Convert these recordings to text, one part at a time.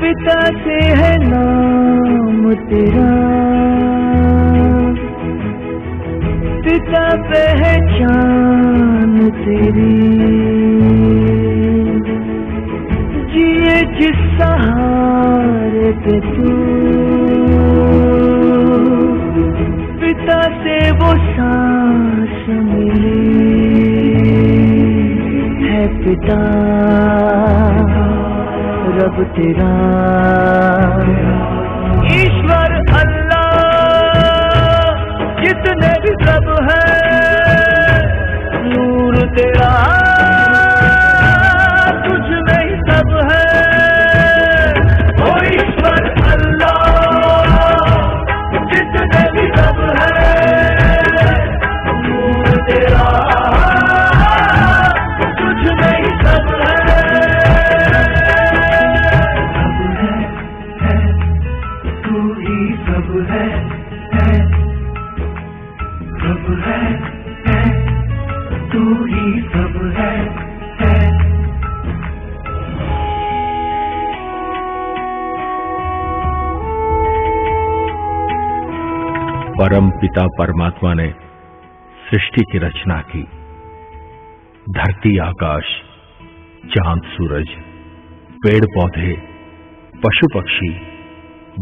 पिता से है नाम तेरा, पिता पहचान तेरी, जिए जिस सहारे पे तू, पिता से वो सांस मिली है पिता रब तेरा। ईश्वर अल्लाह जितने भी रब है, नूर तेरा तुझ में ही सब है। ओ ईश्वर अल्लाह जितने भी रब है, नूर तेरा तुझ में ही सब है। परम पिता परमात्मा ने सृष्टि की रचना की। धरती, आकाश, चांद, सूरज, पेड़ पौधे, पशु पक्षी,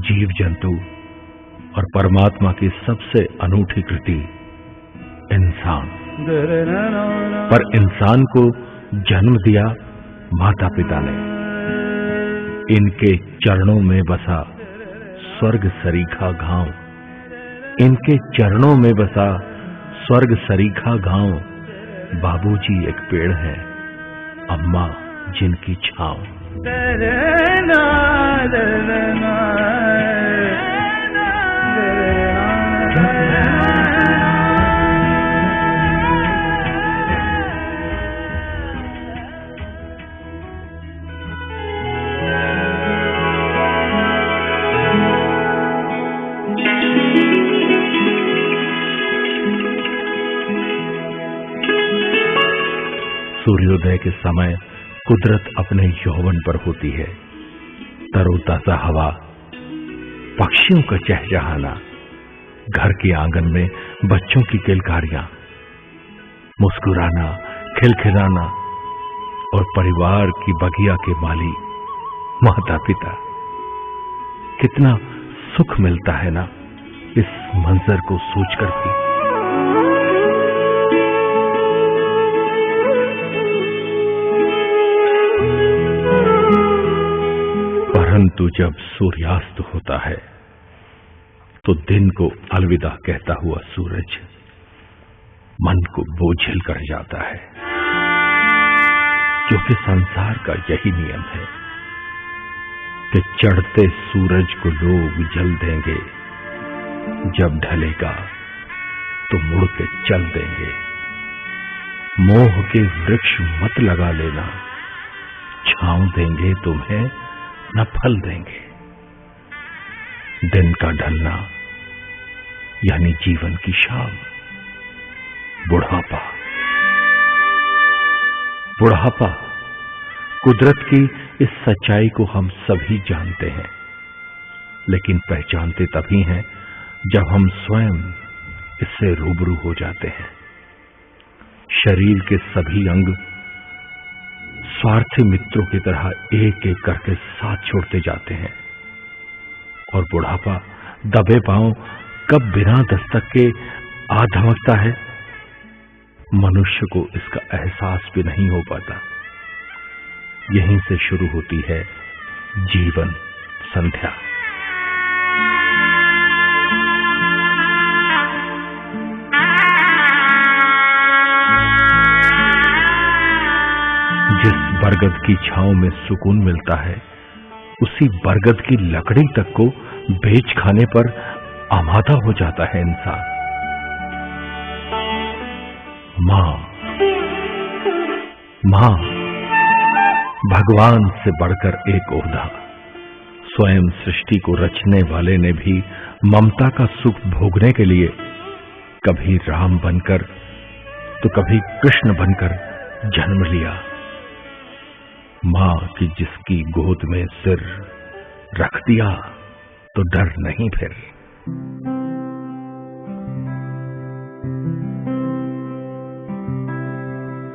जीव जंतु और परमात्मा की सबसे अनूठी कृति इंसान। पर इंसान को जन्म दिया माता पिता ने। इनके चरणों में बसा स्वर्ग सरीखा गांव, इनके चरणों में बसा स्वर्ग सरीखा गांव। बाबूजी एक पेड़ है, अम्मा जिनकी छांव। सूर्योदय के समय कुदरत अपने यौवन पर होती है। तरोताजा हवा, पक्षियों का चहचहाना, घर के आंगन में बच्चों की किलकारियां, मुस्कुराना, खिलखिलाना और परिवार की बगिया के माली माता पिता। कितना सुख मिलता है ना इस मंजर को सोचकर भी। परंतु जब सूर्यास्त होता है तो दिन को अलविदा कहता हुआ सूरज मन को बोझिल कर जाता है, क्योंकि संसार का यही नियम है कि चढ़ते सूरज को लोग जल देंगे, जब ढलेगा तो मुड़ के चल देंगे। मोह के वृक्ष मत लगा लेना, छांव देंगे तुम्हें न फल देंगे। दिन का ढलना यानी जीवन की शाम, बुढ़ापा। बुढ़ापा, कुदरत की इस सच्चाई को हम सभी जानते हैं, लेकिन पहचानते तभी हैं जब हम स्वयं इससे रूबरू हो जाते हैं। शरीर के सभी अंग स्वार्थी मित्रों की तरह एक एक करके साथ छोड़ते जाते हैं, और बुढ़ापा दबे पांव कब बिना दस्तक के आ धमकता है, मनुष्य को इसका एहसास भी नहीं हो पाता। यहीं से शुरू होती है जीवन संध्या। बरगद की छांव में सुकून मिलता है, उसी बरगद की लकड़ी तक को बेच खाने पर आमादा हो जाता है इंसान। मां, मां भगवान से बढ़कर एक ओहदा। स्वयं सृष्टि को रचने वाले ने भी ममता का सुख भोगने के लिए कभी राम बनकर तो कभी कृष्ण बनकर जन्म लिया। मां की जिसकी गोद में सिर रख दिया तो डर नहीं फिर।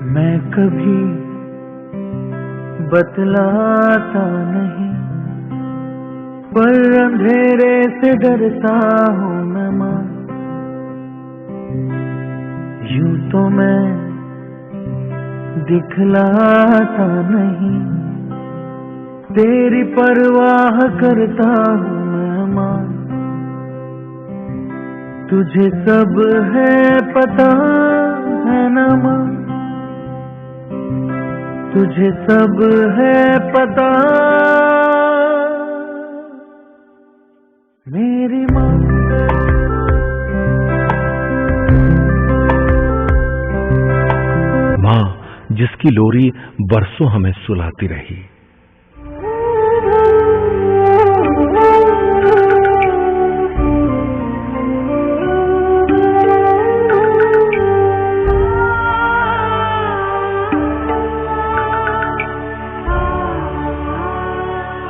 मैं कभी बतलाता नहीं, पर अंधेरे से डरता हूँ मैं मां। यूं तो मैं दिखलाता नहीं, तेरी परवाह करता हूँ मैं मां। तुझे सब है पता है ना मां, तुझे सब है पता मेरी मां। मां जिसकी लोरी बरसों हमें सुलाती रही।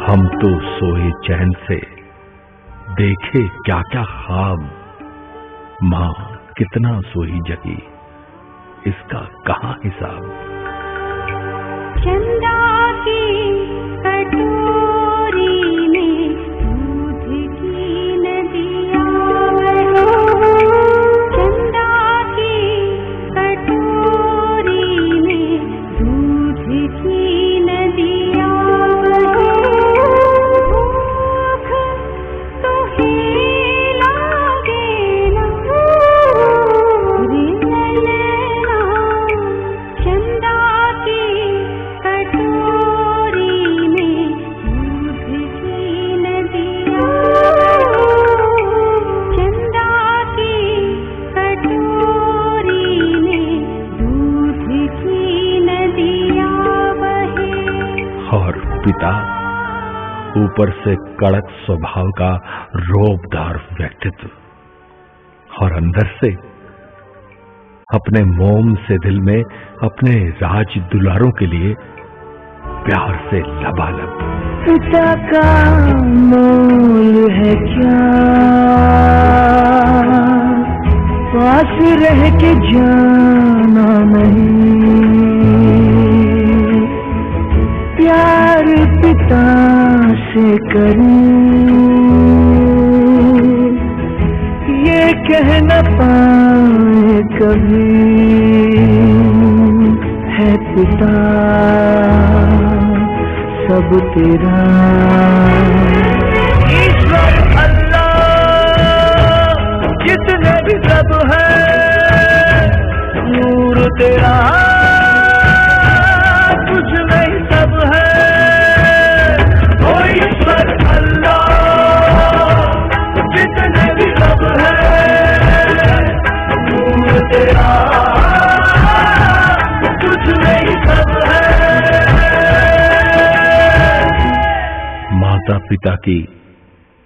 हम तो सोए चैन से, देखे क्या क्या ख्वाब। मां कितना सोई जगी, इसका कहां हिसाब। चंदा की कटोरी में दूध की नदिया बहे, चंदा की कटोरी में दूध की नदिया बहे। भूख तो ही लागे ना रे नैना, चंदा की कटोरी में दूध की नदिया, चंदा की कटोरी में दूध की नदिया बहे। और पिता ऊपर से कड़क स्वभाव का रौबदार व्यक्तित्व, और अंदर से अपने मोम से दिल में अपने राज दुलारों के लिए प्यार से लबालब। पिता का मोल है क्या, पास रह के जाना नहीं। प्यार पिता से करूं, ये कह न पाए कभी, है पिता सब तेरा। ईश्वर अल्लाह जितने भी सब है, नूर तेरा तुझ में ही सब है। ओ ईश्वर अल्लाह जितने भी सब है, नूर तेरा तुझ में ही सब है। माता पिता की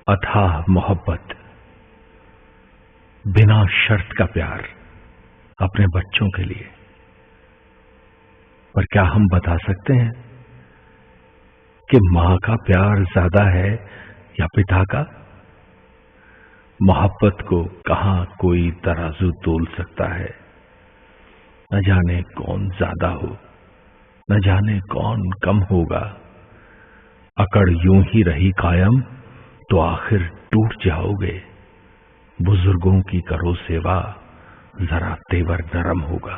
अथाह मोहब्बत, बिना शर्त का प्यार अपने बच्चों के लिए। पर क्या हम बता सकते हैं कि मां का प्यार ज्यादा है या पिता का? मोहब्बत को कहां कोई तराजू तोल सकता है। न जाने कौन ज्यादा हो, न जाने कौन कम होगा। अकड़ यूं ही रही कायम तो आखिर टूट जाओगे। बुजुर्गों की करो सेवा, जरा तेवर नरम होगा।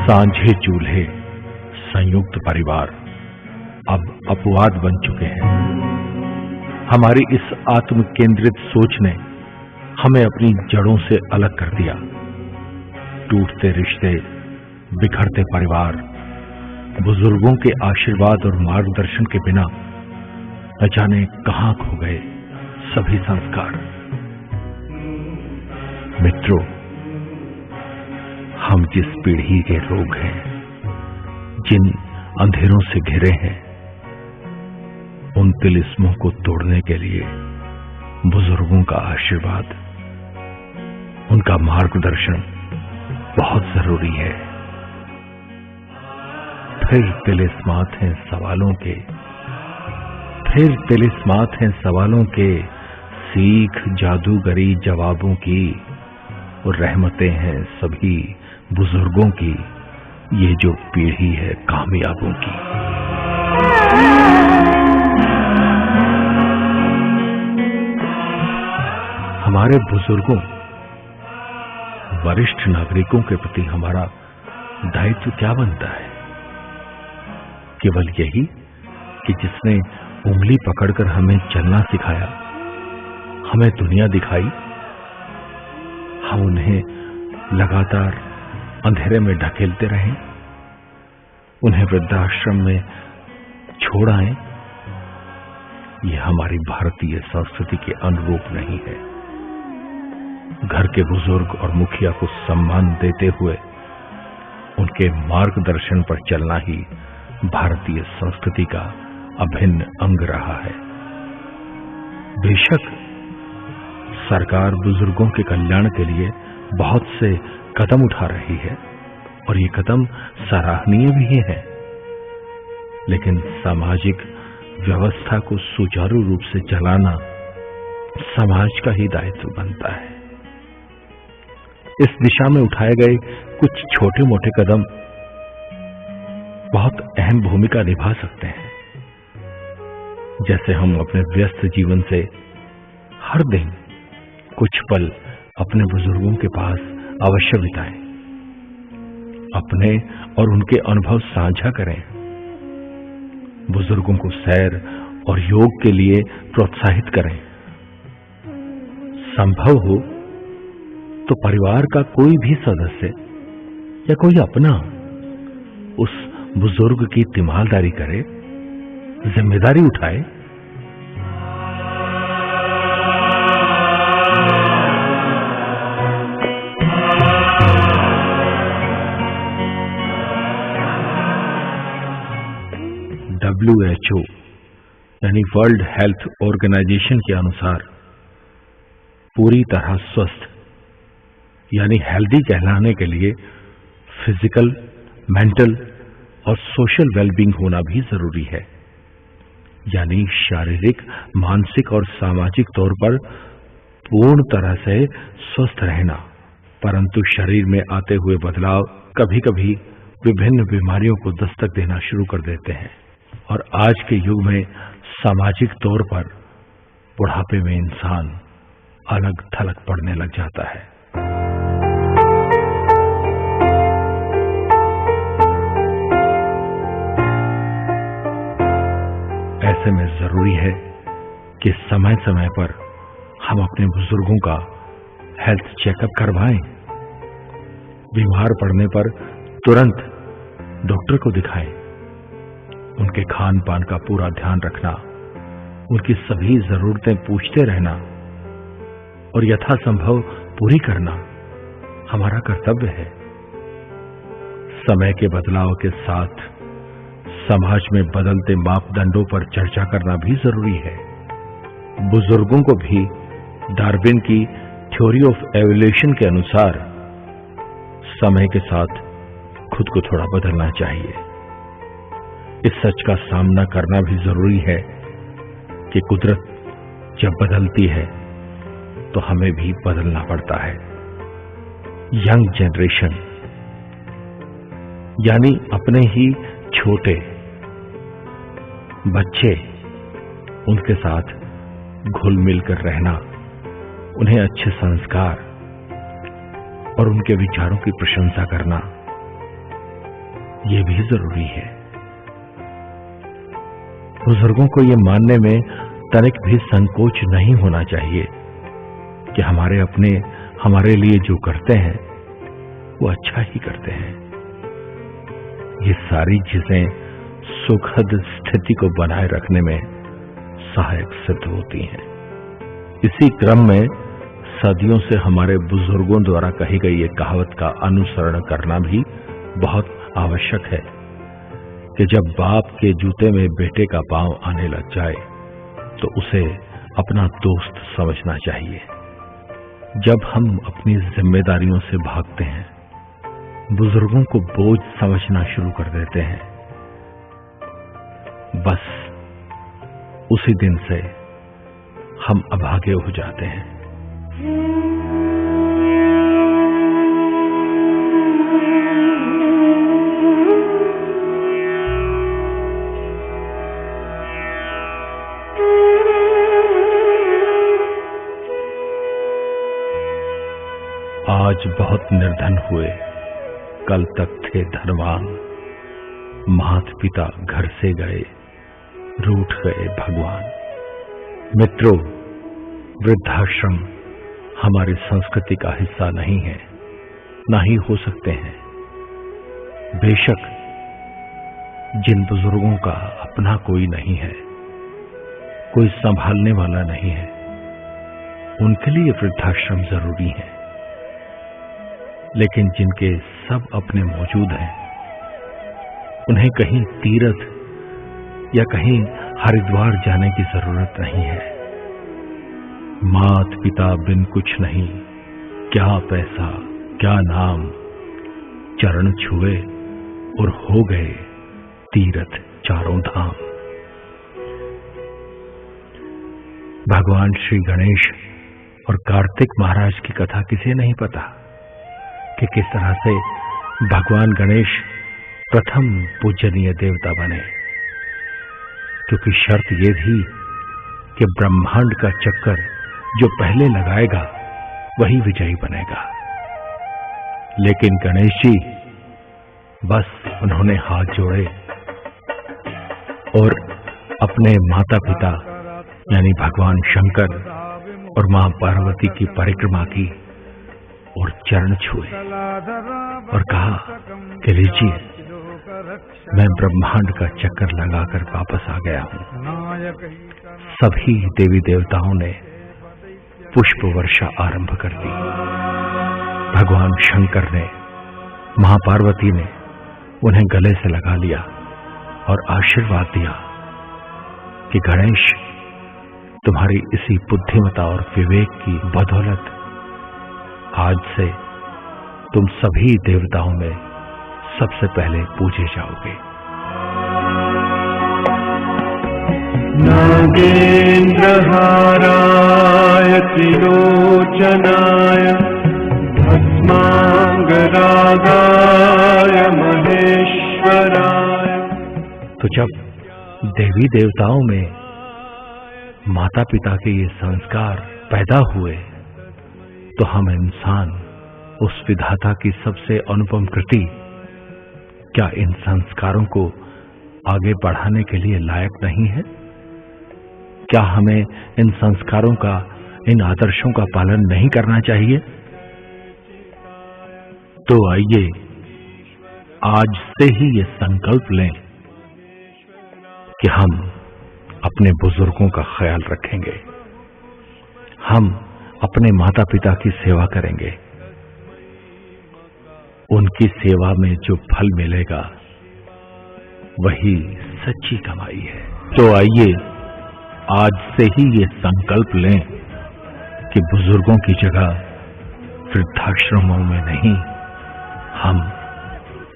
सांझे चूल्हे, संयुक्त परिवार, अब अपवाद बन चुके हैं। हमारी इस आत्म केंद्रित सोच ने हमें अपनी जड़ों से अलग कर दिया। टूटते रिश्ते, बिखरते परिवार, बुजुर्गों के आशीर्वाद और मार्गदर्शन के बिना न जाने कहां खो गए सभी संस्कार। मित्रों, हम जिस पीढ़ी के लोग हैं, जिन अंधेरों से घिरे हैं, उन तिलिस्मों को तोड़ने के लिए बुजुर्गों का आशीर्वाद, उनका मार्गदर्शन बहुत जरूरी है। फिर तिलिस्मात हैं सवालों के, फिर तिलिस्मात हैं सवालों के, सीख जादूगरी जवाबों की, और रहमतें हैं सभी बुजुर्गों की, ये जो पीढ़ी है कामयाबों की। हमारे बुजुर्गों, वरिष्ठ नागरिकों के प्रति हमारा दायित्व क्या बनता है? केवल यही कि जिसने उंगली पकड़कर हमें चलना सिखाया, हमें दुनिया दिखाई, हम उन्हें लगातार अंधेरे में ढकेलते रहें, उन्हें वृद्धाश्रम में छोड़ आएं, ये हमारी भारतीय संस्कृति के अनुरूप नहीं है। घर के बुजुर्ग और मुखिया को सम्मान देते हुए उनके मार्गदर्शन पर चलना ही भारतीय संस्कृति का अभिन्न अंग रहा है। बेशक सरकार बुजुर्गों के कल्याण के लिए बहुत से कदम उठा रही है और ये कदम सराहनीय भी है, लेकिन सामाजिक व्यवस्था को सुचारू रूप से चलाना समाज का ही दायित्व बनता है। इस दिशा में उठाए गए कुछ छोटे मोटे कदम बहुत अहम भूमिका निभा सकते हैं। जैसे हम अपने व्यस्त जीवन से हर दिन कुछ पल अपने बुजुर्गों के पास अवश्य बिताएं, अपने और उनके अनुभव साझा करें, बुजुर्गों को सैर और योग के लिए प्रोत्साहित करें। संभव हो तो परिवार का कोई भी सदस्य या कोई अपना उस बुजुर्ग की तिमालदारी करे, जिम्मेदारी उठाए। WHO यानी वर्ल्ड हेल्थ ऑर्गेनाइजेशन के अनुसार पूरी तरह स्वस्थ यानी हेल्दी कहलाने के लिए फिजिकल, मेंटल और सोशल वेलबींग होना भी जरूरी है। यानी शारीरिक, मानसिक और सामाजिक तौर पर पूर्ण तरह से स्वस्थ रहना। परंतु शरीर में आते हुए बदलाव कभी कभी विभिन्न बीमारियों को दस्तक देना शुरू कर देते हैं और आज के युग में सामाजिक तौर पर बुढ़ापे में इंसान अलग थलग पड़ने लग जाता है। ऐसे में जरूरी है कि समय समय पर हम अपने बुजुर्गों का हेल्थ चेकअप करवाएं। बीमार पड़ने पर तुरंत डॉक्टर को दिखाएं। उनके खान पान का पूरा ध्यान रखना, उनकी सभी जरूरतें पूछते रहना और यथासंभव पूरी करना हमारा कर्तव्य है। समय के बदलाव के साथ समाज में बदलते मापदंडों पर चर्चा करना भी जरूरी है। बुजुर्गों को भी डार्विन की थ्योरी ऑफ एवोल्यूशन के अनुसार समय के साथ खुद को थोड़ा बदलना चाहिए। इस सच का सामना करना भी जरूरी है कि कुदरत जब बदलती है तो हमें भी बदलना पड़ता है। यंग जनरेशन यानी अपने ही छोटे बच्चे, उनके साथ घुल मिलकर रहना, उन्हें अच्छे संस्कार और उनके विचारों की प्रशंसा करना, यह भी जरूरी है। बुजुर्गों को ये मानने में तनिक भी संकोच नहीं होना चाहिए कि हमारे अपने हमारे लिए जो करते हैं वो अच्छा ही करते हैं। ये सारी चीजें सुखद स्थिति को बनाए रखने में सहायक सिद्ध होती हैं। इसी क्रम में सदियों से हमारे बुजुर्गों द्वारा कही गई एक कहावत का अनुसरण करना भी बहुत आवश्यक है कि जब बाप के जूते में बेटे का पांव आने लग जाए तो उसे अपना दोस्त समझना चाहिए। जब हम अपनी जिम्मेदारियों से भागते हैं, बुजुर्गों को बोझ समझना शुरू कर देते हैं, बस उसी दिन से हम अभागे हो जाते हैं। आज बहुत निर्धन हुए, कल तक थे धनवान, माता पिता घर से गए, रूठ गए भगवान। मित्रों, वृद्धाश्रम हमारी संस्कृति का हिस्सा नहीं है, ना ही हो सकते हैं। बेशक जिन बुजुर्गों का अपना कोई नहीं है, कोई संभालने वाला नहीं है, उनके लिए वृद्धाश्रम जरूरी है। लेकिन जिनके सब अपने मौजूद हैं, उन्हें कहीं तीर्थ या कहीं हरिद्वार जाने की जरूरत नहीं है। मात पिता बिन कुछ नहीं, क्या पैसा क्या नाम, चरण छुए और हो गए तीर्थ चारों धाम। भगवान श्री गणेश और कार्तिक महाराज की कथा किसे नहीं पता कि किस तरह से भगवान गणेश प्रथम पूजनीय देवता बने, क्योंकि शर्त यह थी कि ब्रह्मांड का चक्कर जो पहले लगाएगा वही विजयी बनेगा। लेकिन गणेश जी बस उन्होंने हाथ जोड़े और अपने माता पिता यानी भगवान शंकर और मां पार्वती की परिक्रमा की और चरण छुए और कहा कि लीजिए, मैं ब्रह्मांड का चक्कर लगाकर वापस आ गया हूं। सभी देवी देवताओं ने पुष्प वर्षा आरंभ कर दी। भगवान शंकर ने, मां पार्वती ने उन्हें गले से लगा लिया और आशीर्वाद दिया कि गणेश, तुम्हारी इसी बुद्धिमता और विवेक की बदौलत आज से तुम सभी देवताओं में सबसे पहले पूजे जाओगे। नागेन्द्रहाराय त्रिलोचनाय भस्मांगरागाय महेश्वराय। तो जब देवी देवताओं में माता पिता के ये संस्कार पैदा हुए तो हम इंसान उस विधाता की सबसे अनुपम कृति, क्या इन संस्कारों को आगे बढ़ाने के लिए लायक नहीं है? क्या हमें इन संस्कारों का, इन आदर्शों का पालन नहीं करना चाहिए? तो आइए आज से ही ये संकल्प लें कि हम अपने बुजुर्गों का ख्याल रखेंगे, हम अपने माता पिता की सेवा करेंगे। उनकी सेवा में जो फल मिलेगा वही सच्ची कमाई है। तो आइए आज से ही ये संकल्प लें कि बुजुर्गों की जगह वृद्धाश्रमों में नहीं, हम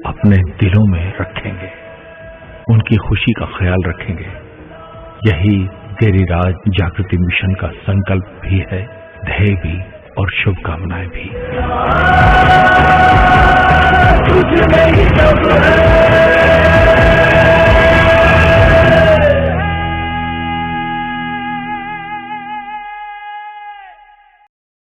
अपने दिलों में रखेंगे, उनकी खुशी का ख्याल रखेंगे। यही गिरिराज जागृति मिशन का संकल्प भी है, ध्येय भी और शुभकामनाएं भी।